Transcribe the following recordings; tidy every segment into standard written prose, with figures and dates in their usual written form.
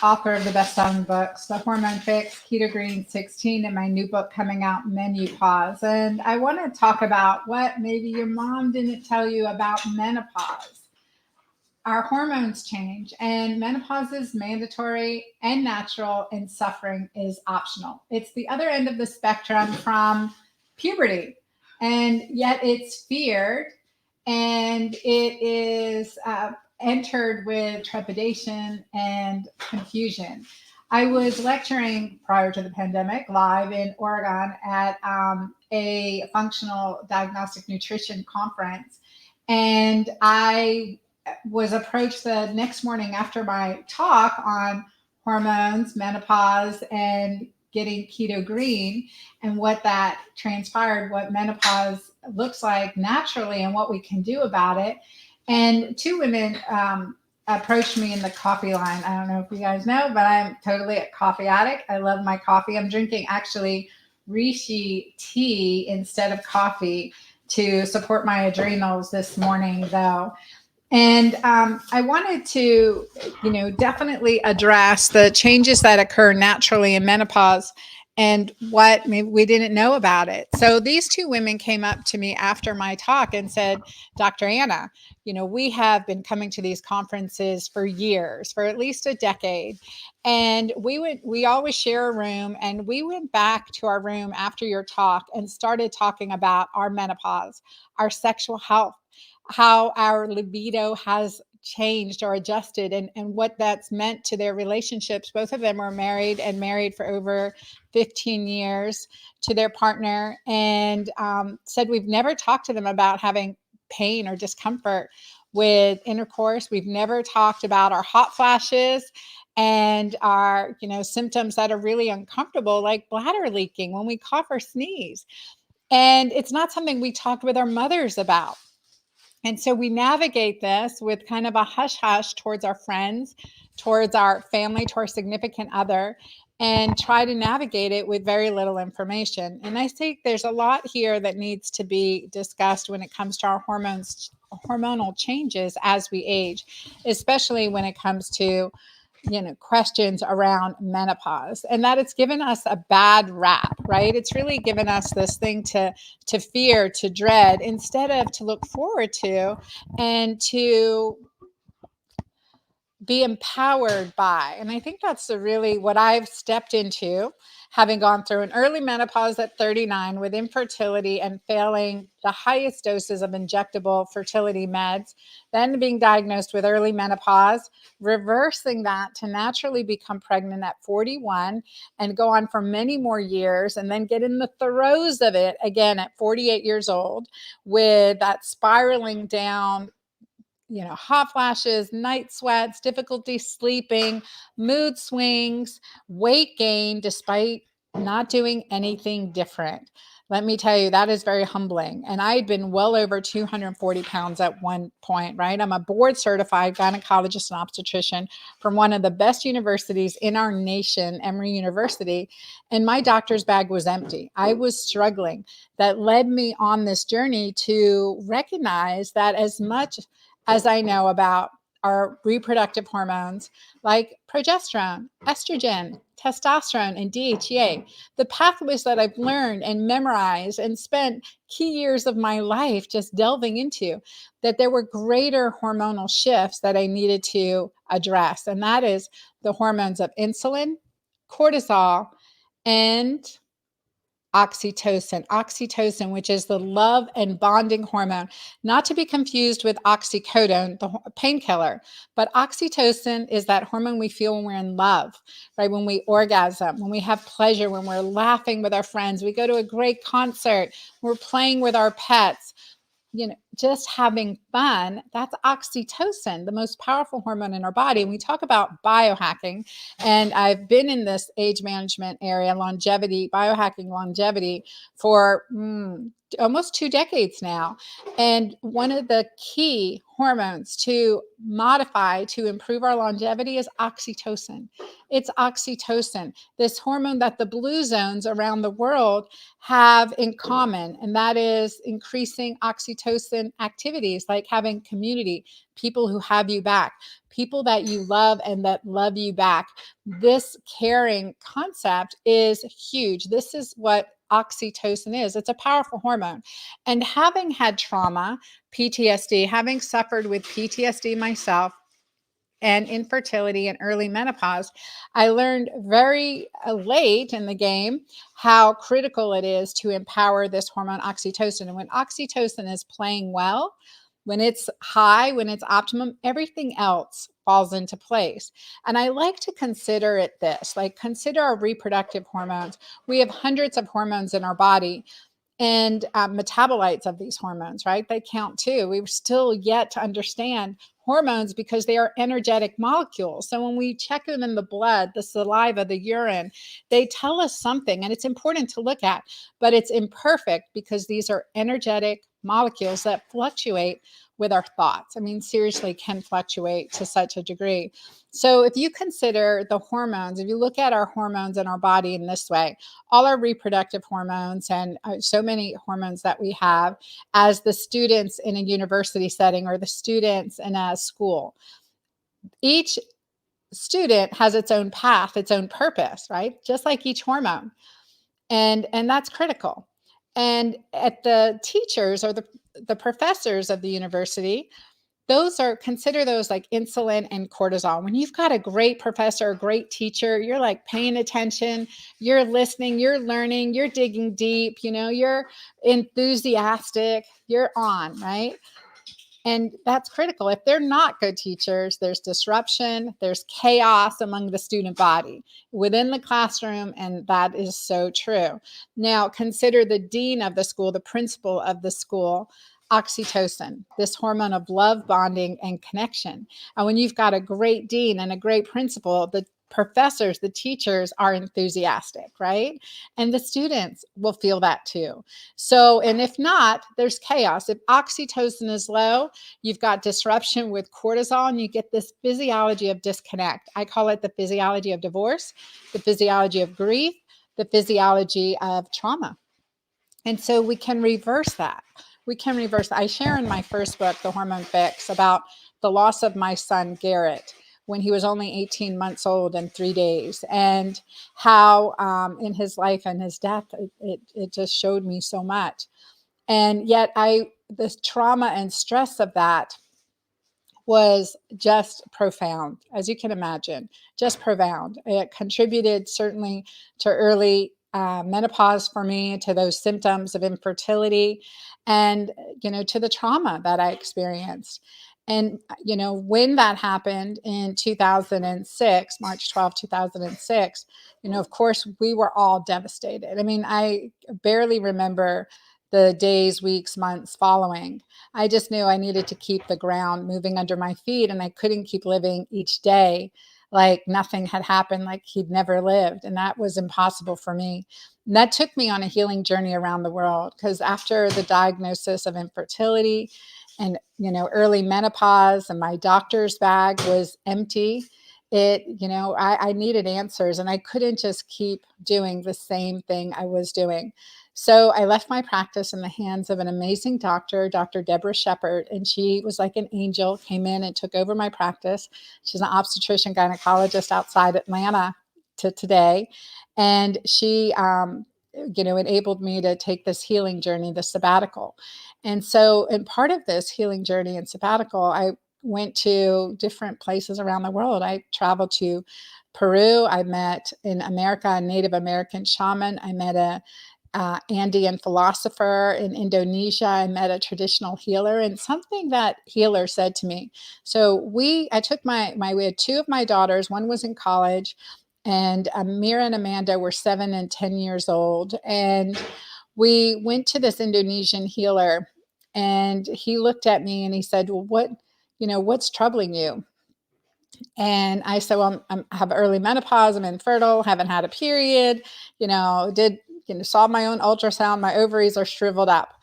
author of the best-selling books, The Hormone Fix, Keto-Green 16, and my new book coming out, MenuPause. And I want to talk about what maybe your mom didn't tell you about menopause. Our hormones change, and menopause is mandatory and natural, and suffering is optional. It's the other end of the spectrum from puberty, and yet it's feared, and it is entered with trepidation and confusion. I was lecturing prior to the pandemic live in Oregon at a functional diagnostic nutrition conference, and I was approached the next morning after my talk on hormones, menopause, and getting keto green, and what that transpired, what menopause looks like naturally, and what we can do about it. And two women approached me in the coffee line. I don't know if you guys know, but I'm totally a coffee addict. I love my coffee. I'm drinking actually reishi tea instead of coffee to support my adrenals this morning, though. And I wanted to, definitely address the changes that occur naturally in menopause and what maybe we didn't know about it. So these two women came up to me after my talk and said, Dr. Anna, we have been coming to these conferences for years, for at least a decade. And we always share a room, and we went back to our room after your talk and started talking about our menopause, our sexual health, how our libido has changed or adjusted, and what that's meant to their relationships. Both of them are married, and married for over 15 years to their partner, and said we've never talked to them about having pain or discomfort with intercourse. We've never talked about our hot flashes and our symptoms that are really uncomfortable, like bladder leaking when we cough or sneeze. And it's not something we talked with our mothers about. And so we navigate this with kind of a hush hush towards our friends, towards our family, to our significant other, and try to navigate it with very little information. And I think there's a lot here that needs to be discussed when it comes to our hormonal changes as we age, especially when it comes to questions around menopause, and that it's given us a bad rap, right? It's really given us this thing to fear, to dread, instead of to look forward to and to be empowered by. And I think that's really what I've stepped into, having gone through an early menopause at 39 with infertility and failing the highest doses of injectable fertility meds, then being diagnosed with early menopause, reversing that to naturally become pregnant at 41 and go on for many more years, and then get in the throes of it again at 48 years old with that spiraling down, hot flashes, night sweats, difficulty sleeping, mood swings, weight gain, despite not doing anything different. Let me tell you, that is very humbling. And I had been well over 240 pounds at one point, right? I'm a board certified gynecologist and obstetrician from one of the best universities in our nation, Emory University. And my doctor's bag was empty. I was struggling. That led me on this journey to recognize that as much as I know about our reproductive hormones like progesterone, estrogen, testosterone, and DHEA, the pathways that I've learned and memorized and spent key years of my life just delving into, that there were greater hormonal shifts that I needed to address. And that is the hormones of insulin, cortisol, and oxytocin, which is the love and bonding hormone, not to be confused with oxycodone, the painkiller. But oxytocin is that hormone we feel when we're in love, right? When we orgasm, when we have pleasure, when we're laughing with our friends, we go to a great concert, we're playing with our pets, just having fun. That's oxytocin, the most powerful hormone in our body. And we talk about biohacking, and I've been in this age management area, biohacking longevity for almost 2 decades now. And one of the key hormones to modify, to improve our longevity is oxytocin. It's oxytocin, this hormone that the blue zones around the world have in common. And that is increasing oxytocin activities like having community, people who have you back, people that you love and that love you back. This caring concept is huge. This is what oxytocin is. It's a powerful hormone. And having had trauma, PTSD, having suffered with PTSD myself, and infertility and early menopause, I learned very late in the game how critical it is to empower this hormone oxytocin. And when oxytocin is playing well, when it's high, when it's optimum, everything else falls into place. And I like to consider it this, like consider our reproductive hormones. We have hundreds of hormones in our body, and metabolites of these hormones, right? They count too. We've still yet to understand hormones because they are energetic molecules. So when we check them in the blood, the saliva, the urine, they tell us something, and it's important to look at, but it's imperfect because these are energetic molecules that fluctuate with our thoughts. I mean, seriously, can fluctuate to such a degree. So if you consider the hormones, if you look at our hormones in our body in this way, all our reproductive hormones and so many hormones that we have as the students in a university setting or the students in a school, each student has its own path, its own purpose, right? Just like each hormone. And that's critical. And at the teachers or the professors of the university, those are, consider those like insulin and cortisol. When you've got a great professor, a great teacher, you're like paying attention, you're listening, you're learning, you're digging deep, you're enthusiastic, you're on, right? And that's critical. If they're not good teachers, there's disruption, there's chaos among the student body within the classroom, and that is so true. Now, consider the dean of the school, the principal of the school, oxytocin, this hormone of love, bonding, and connection. And when you've got a great dean and a great principal, the professors, the teachers are enthusiastic, right? And the students will feel that too. So, and if not, there's chaos. If oxytocin is low, you've got disruption with cortisol, and you get this physiology of disconnect. I call it the physiology of divorce, the physiology of grief, the physiology of trauma. And so we can reverse that. We can reverse that. I share in my first book, The Hormone Fix, about the loss of my son, Garrett, when he was only 18 months old and 3 days, and how in his life and his death, it just showed me so much. And yet the trauma and stress of that was just profound, as you can imagine, just profound. It contributed certainly to early menopause for me, to those symptoms of infertility, and to the trauma that I experienced. And when that happened in 2006, March 12th, 2006, of course we were all devastated. I mean, I barely remember the days, weeks, months following. I just knew I needed to keep the ground moving under my feet, and I couldn't keep living each day like nothing had happened, like he'd never lived. And that was impossible for me. And that took me on a healing journey around the world, because after the diagnosis of infertility and early menopause, and my doctor's bag was empty, I needed answers, and I couldn't just keep doing the same thing I was doing. So I left my practice in the hands of an amazing doctor, Dr. Deborah Shepard, and she was like an angel, came in and took over my practice. She's an obstetrician gynecologist outside Atlanta to today. And she, enabled me to take this healing journey, the sabbatical. And so, in part of this healing journey and sabbatical, I went to different places around the world. I traveled to Peru. I met in America a Native American shaman. I met a Andean philosopher in Indonesia. I met a traditional healer, and something that healer said to me. So I took we had two of my daughters. One was in college, and Amira and Amanda were 7 and 10 years old. And we went to this Indonesian healer, and he looked at me and he said, well, what's troubling you? And I said, well, I have early menopause. I'm infertile, haven't had a period, saw my own ultrasound. My ovaries are shriveled up.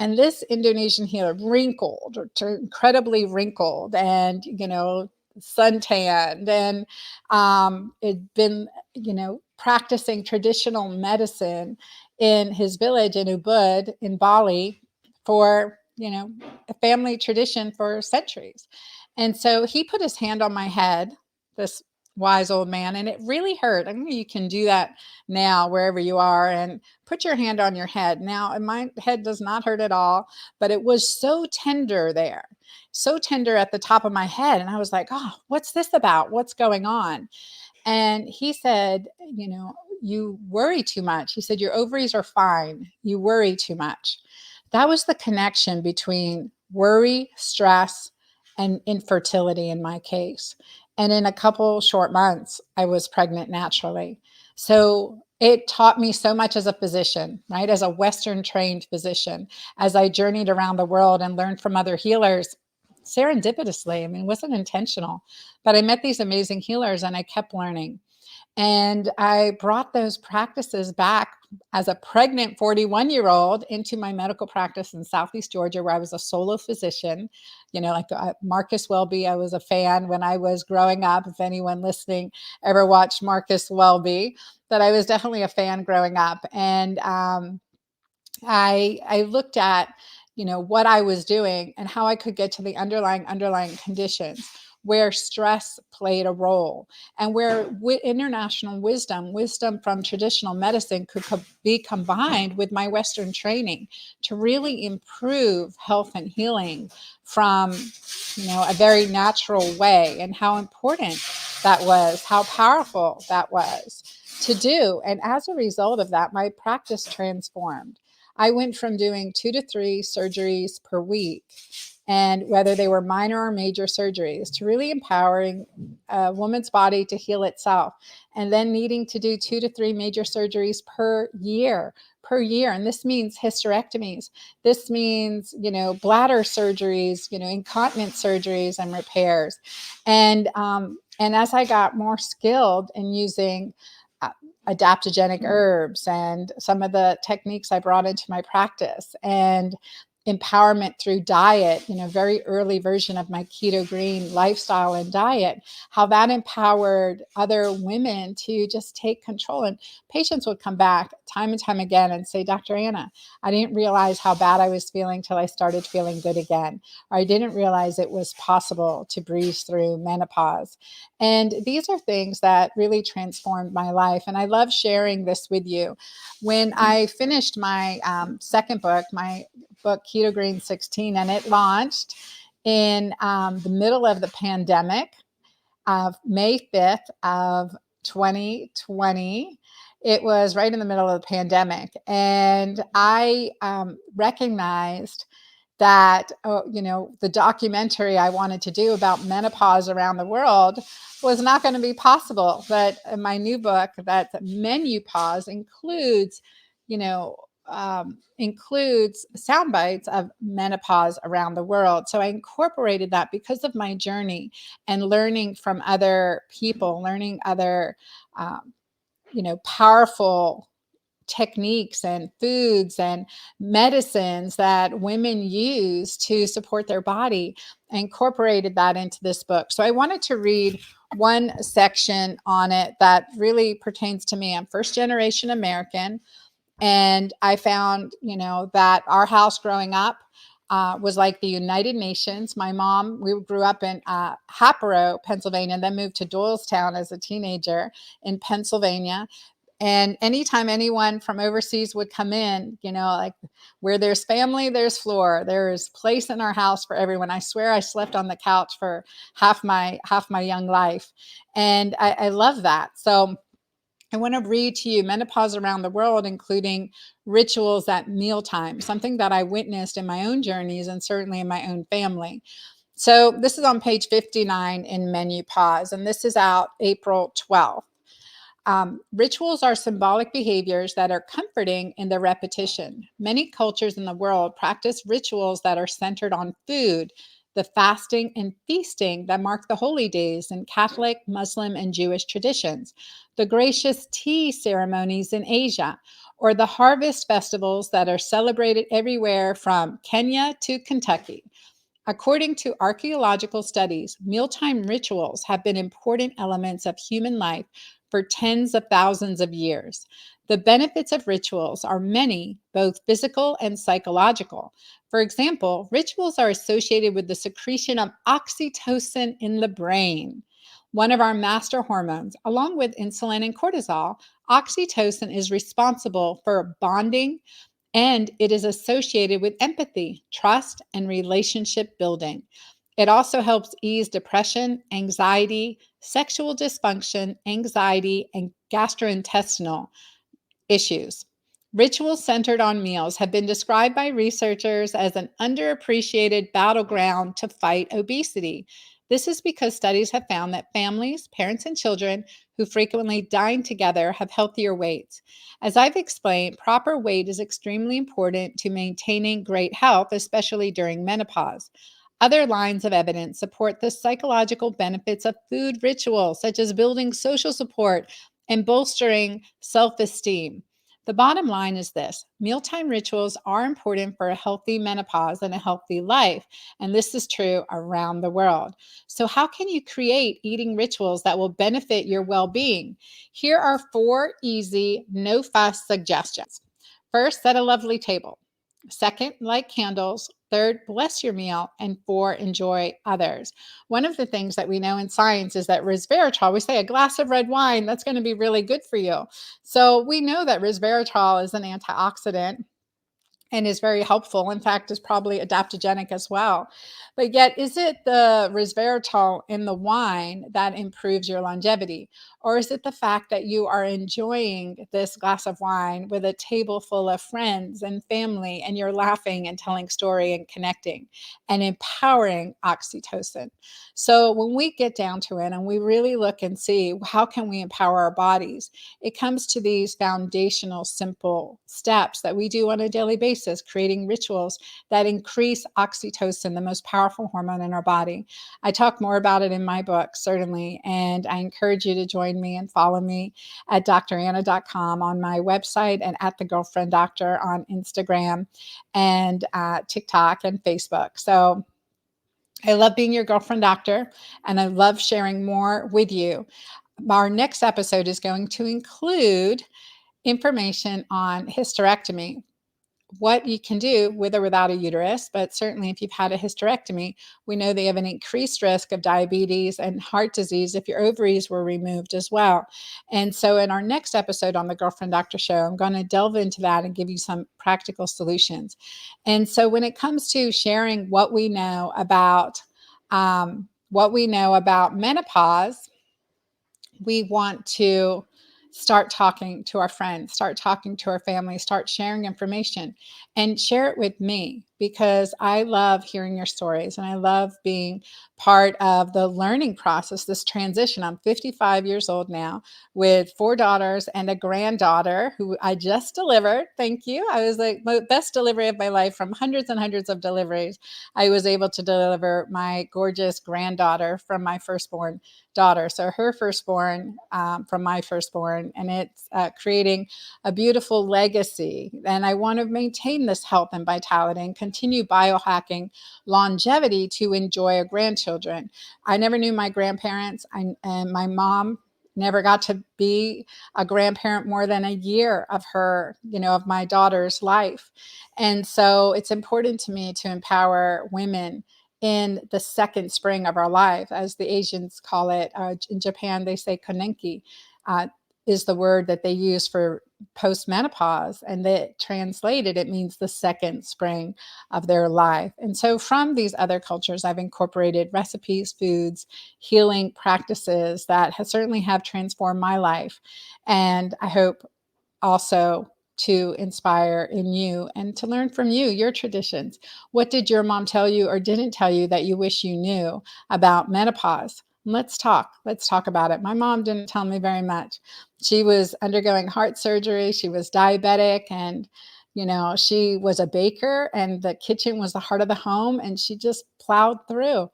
And this Indonesian healer, wrinkled, or incredibly wrinkled, and suntanned, and had been practicing traditional medicine in his village in Ubud in Bali for a family tradition for centuries. And so he put his hand on my head, this wise old man, and it really hurt. I mean, you can do that now wherever you are, and put your hand on your head. Now, my head does not hurt at all, but it was so tender there, so tender at the top of my head. And I was like, oh, what's this about? What's going on? And he said, you worry too much. He said, your ovaries are fine. You worry too much. That was the connection between worry, stress, and infertility in my case. And in a couple short months, I was pregnant naturally. So it taught me so much as a physician, right? As a Western trained physician, as I journeyed around the world and learned from other healers serendipitously. I mean, it wasn't intentional, but I met these amazing healers and I kept learning. And I brought those practices back as a pregnant 41-year-old into my medical practice in Southeast Georgia, where I was a solo physician. Like Marcus Welby, I was a fan when I was growing up. If anyone listening ever watched Marcus Welby, but I was definitely a fan growing up. And I looked at, what I was doing and how I could get to the underlying conditions where stress played a role, and where international wisdom from traditional medicine could be combined with my Western training to really improve health and healing from, a very natural way, and how important that was, how powerful that was to do. And as a result of that, my practice transformed. I went from doing 2 to 3 surgeries per week, and whether they were minor or major surgeries, to really empowering a woman's body to heal itself, and then needing to do 2 to 3 major surgeries per year. And this means hysterectomies. This means, bladder surgeries, incontinence surgeries and repairs. And as I got more skilled in using adaptogenic herbs and some of the techniques I brought into my practice, and empowerment through diet, very early version of my keto-green lifestyle and diet, how that empowered other women to just take control. And patients would come back time and time again and say, Dr. Anna, I didn't realize how bad I was feeling till I started feeling good again. Or I didn't realize it was possible to breeze through menopause. And these are things that really transformed my life. And I love sharing this with you. When I finished my second book, my book Keto-Green 16, and it launched in the middle of the pandemic of May 5th of 2020. It was right in the middle of the pandemic. And I recognized that, the documentary I wanted to do about menopause around the world was not going to be possible. But my new book, that's MenuPause, includes sound bites of menopause around the world. So I incorporated that because of my journey and learning from other people, learning other, powerful techniques and foods and medicines that women use to support their body. I incorporated that into this book. So I wanted to read one section on it that really pertains to me. I'm first generation American. And I found, that our house growing up was like the United Nations. My mom, we grew up in Hatboro, Pennsylvania, and then moved to Doylestown as a teenager in Pennsylvania. And anytime anyone from overseas would come in, like where there's family, there's floor. There's place in our house for everyone. I swear I slept on the couch for half my young life. And I love that. So I want to read to you Menopause Around the World, including rituals at mealtime, something that I witnessed in my own journeys and certainly in my own family. So this is on page 59 in MenuPause, and this is out April 12th. Rituals are symbolic behaviors that are comforting in their repetition. Many cultures in the world practice rituals that are centered on food, the fasting and feasting that mark the holy days in Catholic, Muslim, and Jewish traditions, the gracious tea ceremonies in Asia, or the harvest festivals that are celebrated everywhere from Kenya to Kentucky. According to archaeological studies, mealtime rituals have been important elements of human life for tens of thousands of years. The benefits of rituals are many, both physical and psychological. For example, rituals are associated with the secretion of oxytocin in the brain, one of our master hormones. Along with insulin and cortisol, oxytocin is responsible for bonding, and it is associated with empathy, trust, and relationship building. It also helps ease depression, anxiety, sexual dysfunction, anxiety, and gastrointestinal issues. Rituals centered on meals have been described by researchers as an underappreciated battleground to fight obesity. This is because studies have found that families, parents, and children who frequently dine together have healthier weights. As I've explained, proper weight is extremely important to maintaining great health, especially during menopause. Other lines of evidence support the psychological benefits of food rituals, such as building social support and bolstering self esteem. The bottom line is this: mealtime rituals are important for a healthy menopause and a healthy life. And this is true around the world. So, how can you create eating rituals that will benefit your well being? Here are 4 easy, no fuss suggestions. First, set a lovely table. Second, light candles. Third, bless your meal. And 4, enjoy others. One of the things that we know in science is that resveratrol, we say a glass of red wine, that's going to be really good for you. So we know that resveratrol is an antioxidant and is very helpful. In fact, is probably adaptogenic as well. But yet, is it the resveratrol in the wine that improves your longevity? Or is it the fact that you are enjoying this glass of wine with a table full of friends and family, and you're laughing and telling story and connecting and empowering oxytocin? So when we get down to it and we really look and see how can we empower our bodies, it comes to these foundational, simple steps that we do on a daily basis, creating rituals that increase oxytocin, the most powerful hormone in our body. I talk more about it in my book, certainly, and I encourage you to join me and follow me at dranna.com on my website and at The Girlfriend Doctor on Instagram and TikTok and Facebook. So I love being your girlfriend doctor, and I love sharing more with you. Our next episode is going to include information on hysterectomy, what you can do with or without a uterus. But certainly, if you've had a hysterectomy, we know they have an increased risk of diabetes and heart disease if your ovaries were removed as well. And so, in our next episode on the Girlfriend Doctor Show, I'm going to delve into that and give you some practical solutions. And so, when it comes to sharing what we know about menopause, we want to start talking to our friends, start talking to our family, start sharing information, and share it with me, because I love hearing your stories and I love being part of the learning process, this transition. I'm 55 years old now with 4 daughters and a granddaughter who I just delivered. Thank you. I was like the best delivery of my life. From hundreds and hundreds of deliveries, I was able to deliver my gorgeous granddaughter from my firstborn daughter. So her firstborn from my firstborn, and it's creating a beautiful legacy. And I want to maintain this health and vitality and continue biohacking longevity to enjoy our grandchildren. I never knew my grandparents, and my mom never got to be a grandparent more than a year of her, of my daughter's life. And so it's important to me to empower women in the second spring of our life, as the Asians call it. In Japan, they say konenki is the word that they use for postmenopause. And that translated, it means the second spring of their life. And so from these other cultures, I've incorporated recipes, foods, healing practices that certainly have transformed my life. And I hope also to inspire in you and to learn from you, your traditions. What did your mom tell you or didn't tell you that you wish you knew about menopause? Let's talk. Let's talk about it. My mom didn't tell me very much. She was undergoing heart surgery. She was diabetic, and she was a baker, and the kitchen was the heart of the home, and she just plowed through.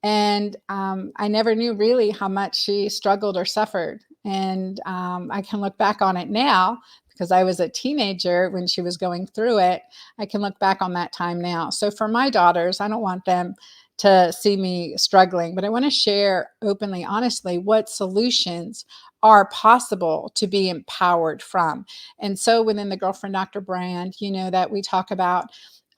And I never knew really how much she struggled or suffered. And I can look back on it now because I was a teenager when she was going through it. I can look back on that time now. So for my daughters, I don't want them to see me struggling, but I want to share openly, honestly, what solutions are possible to be empowered from. And so within the Girlfriend Doctor brand, that we talk about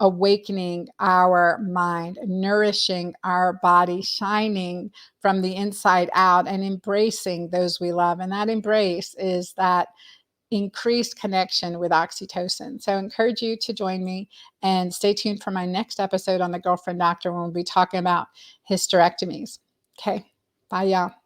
awakening our mind, nourishing our body, shining from the inside out, and embracing those we love. And that embrace is that increased connection with oxytocin. So I encourage you to join me and stay tuned for my next episode on the Girlfriend Doctor when we'll be talking about hysterectomies. Okay. Bye, y'all.